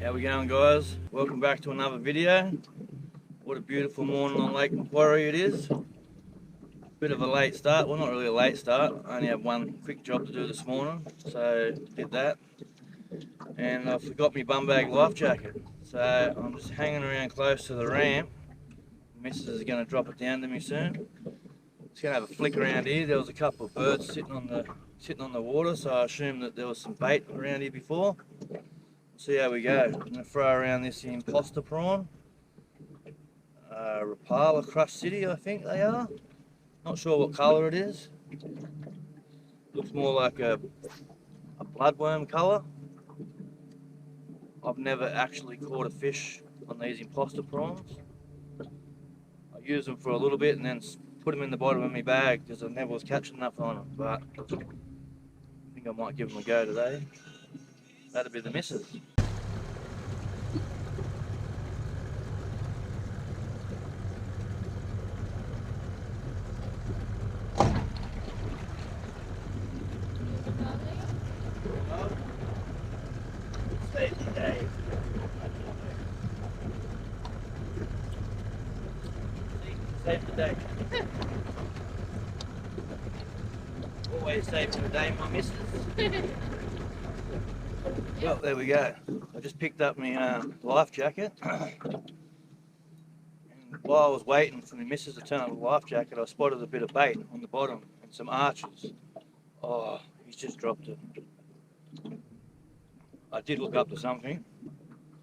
How we going, guys? Welcome back to another video. What a beautiful morning on Lake Macquarie it is. Bit of a late start, well not really a late start, I only have one quick job to do this morning, so did that. And I forgot my bum bag life jacket, so I'm just hanging around close to the ramp. Missus is going to drop it down to me soon. Just going to have a flick around here. There was a couple of birds sitting on the water, so I assumed that there was some bait around here before. See how we go. I'm going to throw around this imposter prawn. Rapala Crush City, I think they are. Not sure what colour it is. Looks more like a bloodworm colour. I've never actually caught a fish on these imposter prawns. I use them for a little bit and then put them in the bottom of my bag because I never was catching enough on them. But I think I might give them a go today. That'll be the missus. Save the day. Always save the day, my missus. Well, there we go. I just picked up my life jacket. And while I was waiting for my missus to turn on the life jacket, I spotted a bit of bait on the bottom and some arches. Oh, he's just dropped it. I did look up to something.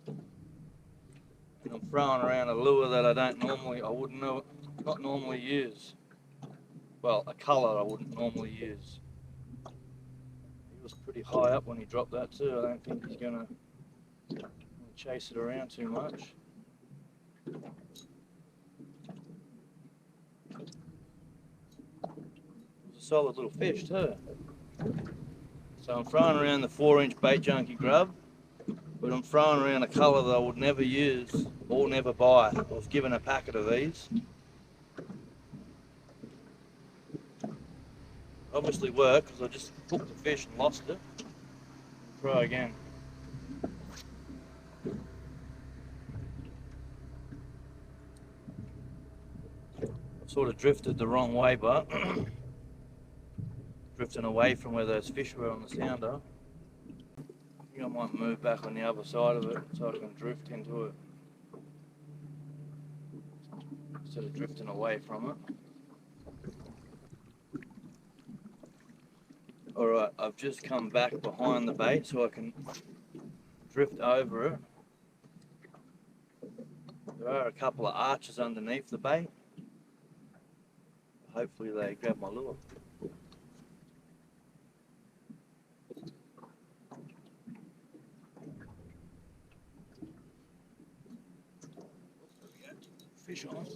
And I'm throwing around a lure that I wouldn't not normally use. Well, a colour I wouldn't normally use. He was pretty high up when he dropped that too. I don't think he's gonna chase it around too much. It was a solid little fish too. So I'm throwing around the 4-inch bait junkie grub, but I'm throwing around a colour that I would never use or never buy. I was given a packet of these. Obviously worked because I just hooked the fish and lost it. Try again. I sort of drifted the wrong way, but drifting away from where those fish were on the sounder. I think I might move back on the other side of it so I can drift into it instead of drifting away from it. Alright, I've just come back behind the bait so I can drift over it. There are a couple of arches underneath the bait. Hopefully they grab my lure. Fish on.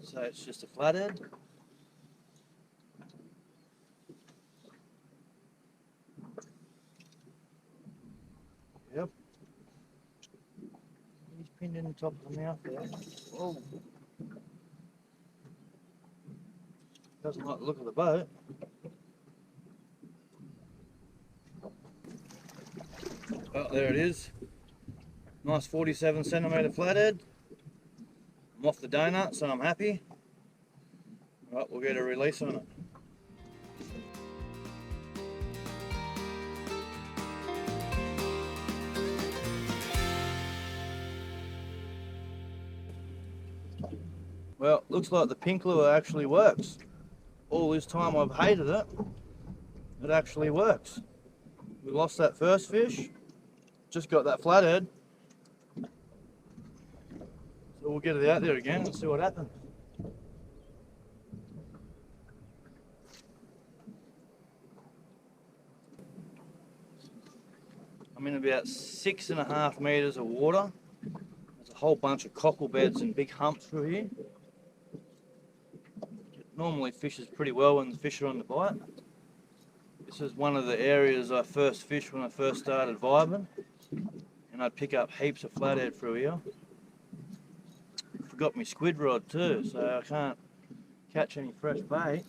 So it's just a flathead. Yep. He's pinned in the top of the mouth there. Whoa. Doesn't like the look of the boat. Well, there it is. Nice 47 centimetre flathead. I'm off the donut, so I'm happy. Right, we'll get a release on it. Well, looks like the pink lure actually works. All this time I've hated it, it actually works. We lost that first fish, just got that flathead. So we'll get it out there again and see what happens. I'm in about 6.5 metres of water. There's a whole bunch of cockle beds and big humps through here. It normally fishes pretty well when the fish are on the bite. This is one of the areas I first fished when I first started vibing. and I'd pick up heaps of flathead through here. Forgot my squid rod too, so I can't catch any fresh bait.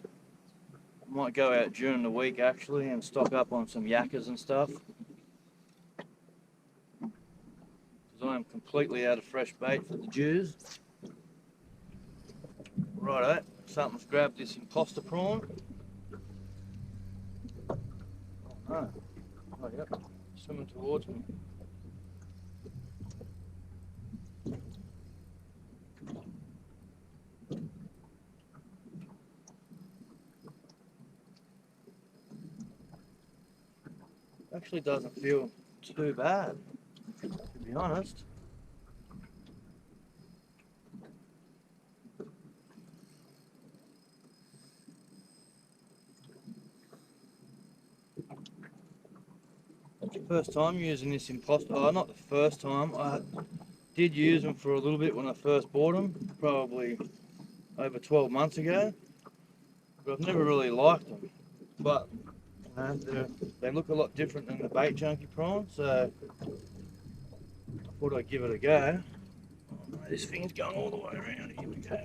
I might go out during the week actually and stock up on some yakkers and stuff, because I am completely out of fresh bait for the Jews. Righto, something's grabbed this imposter prawn. Oh no. Oh yep, swimming towards me. Actually doesn't feel too bad, to be honest. First time using this imposter. Oh, not the first time. I did use them for a little bit when I first bought them, probably over 12 months ago. But I've never really liked them. But you know, they look a lot different than the bait junkie prawns, so I thought I'd give it a go. Oh, no, this thing's going all the way around. Here we go.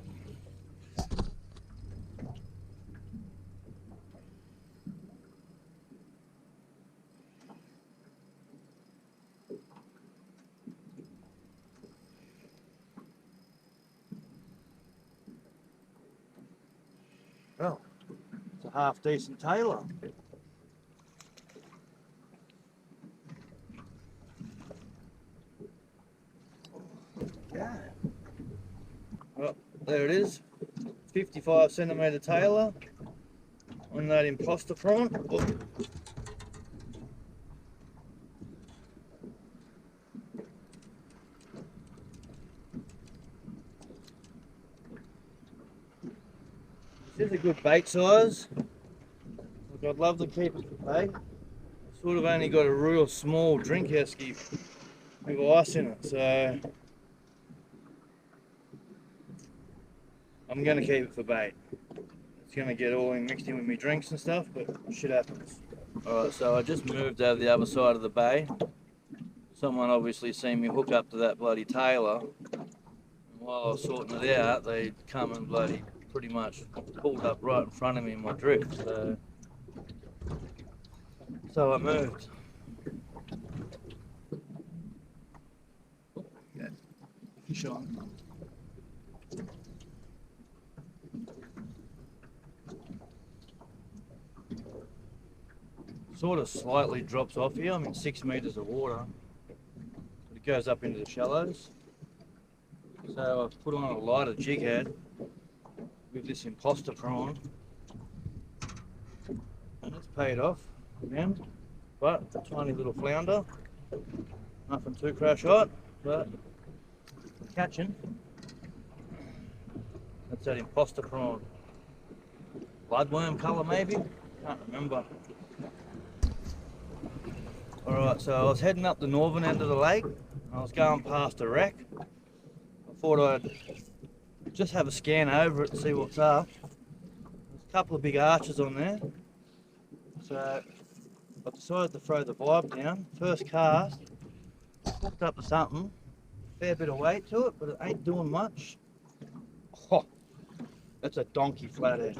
Well, it's a half decent tailor. Yeah. Well, there it is. 55 centimetre tailor on that imposter prawn. Oh. This is a good bait size. Look, I'd love to keep it for bait. I've sort of only got a real small drink esky with ice in it, so I'm going to keep it for bait. It's going to get all mixed in with my drinks and stuff, but shit happens. Alright, so I just moved over the other side of the bay. Someone obviously seen me hook up to that bloody tailor. And while I was sorting it out, they come and bloody pretty much pulled up right in front of me in my drift. So I moved. Yeah, fish on. Sort of slightly drops off here. I'm in 6 metres of water, but it goes up into the shallows. So I've put on a lighter jig head with this imposter prawn, and it's paid off again. But a tiny little flounder, nothing too crash hot, but catching. That's that imposter prawn. Bloodworm colour maybe? Can't remember. Alright, so I was heading up the northern end of the lake. I was going past a wreck. I thought I'd just have a scan over it and see what's up. There's a couple of big arches on there. So I decided to throw the vibe down. First cast, hooked up to something. Fair bit of weight to it, but it ain't doing much. Oh, that's a donkey flathead.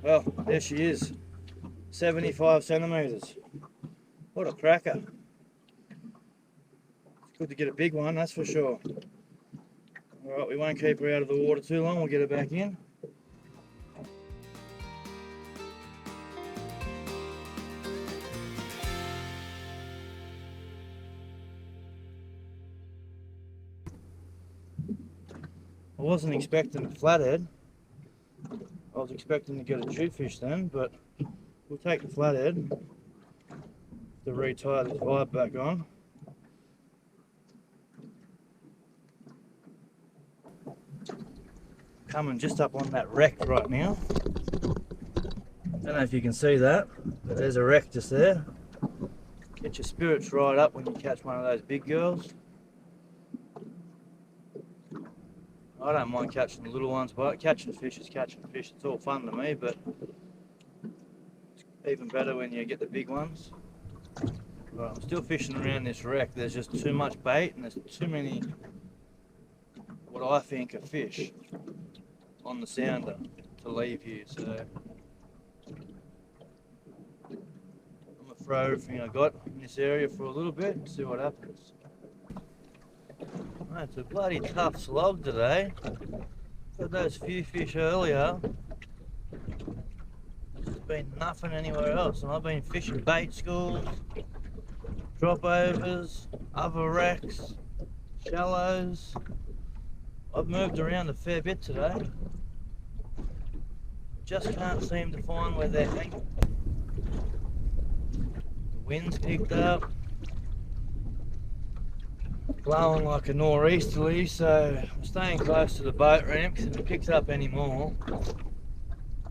Well, there she is, 75 centimetres. What a cracker. It's good to get a big one, that's for sure. Alright, we won't keep her out of the water too long, we'll get her back in. I wasn't expecting a flathead. I was expecting to get a jewfish then, but we'll take the flathead to retie this vibe back on. Coming just up on that wreck right now. Don't know if you can see that, but there's a wreck just there. Get your spirits right up when you catch one of those big girls. I don't mind catching the little ones, but catching fish is catching fish. It's all fun to me, but it's even better when you get the big ones. Right, I'm still fishing around this wreck. There's just too much bait and there's too many, what I think are fish on the sounder to leave here. So I'm gonna throw everything I got in this area for a little bit and see what happens. It's a bloody tough slog today. Got those few fish earlier. There's been nothing anywhere else, and I've been fishing bait schools, drop overs, other wrecks, shallows. I've moved around a fair bit today. Just can't seem to find where they're hanging. The wind's picked up, blowing like a nor'easterly, so I'm staying close to the boat ramp because if it picks up any more,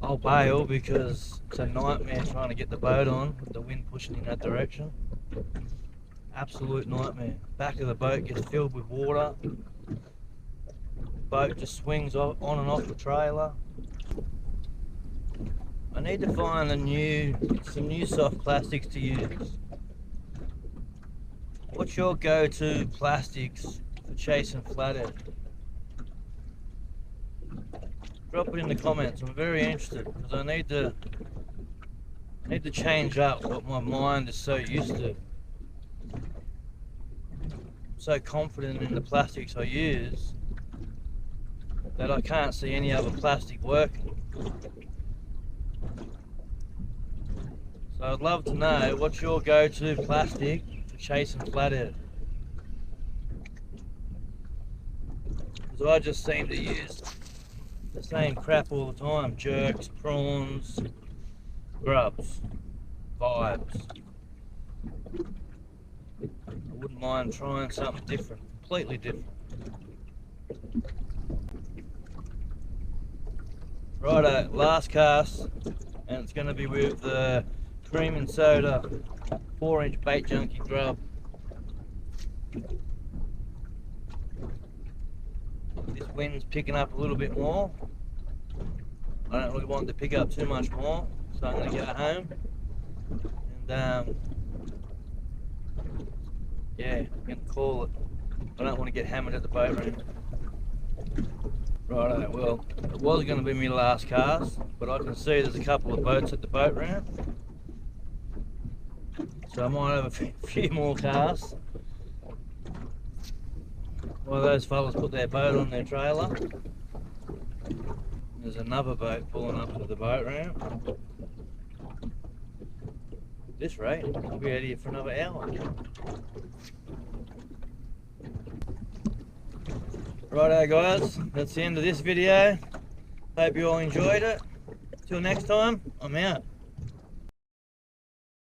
I'll bail because it's a nightmare trying to get the boat on with the wind pushing in that direction. Absolute nightmare. Back of the boat gets filled with water. The boat just swings on and off the trailer. I need to find some new soft plastics to use. What's your go-to plastics for chasing flathead? Drop it in the comments. I'm very interested because I need to change up what my mind is so used to. I'm so confident in the plastics I use that I can't see any other plastic working. So I'd love to know what's your go-to plastic for chasing flathead. Because I just seem to use the same crap all the time. Jerks, prawns, grubs, vibes. I wouldn't mind trying something different, completely different. Righto, last cast, and it's going to be with the cream and soda 4-inch bait junkie grub. This wind's picking up a little bit more. I don't really want to pick up too much more, so I'm going to go home and yeah, I'm going to call it. I don't want to get hammered at the boat ramp. Righto, well, it was going to be my last cast, but I can see there's a couple of boats at the boat ramp, so I might have a few more casts while those fellas put their boat on their trailer. There's another boat pulling up to the boat ramp. At this rate, we'll be out here for another hour. Righto guys, that's the end of this video. Hope you all enjoyed it. Till next time, I'm out.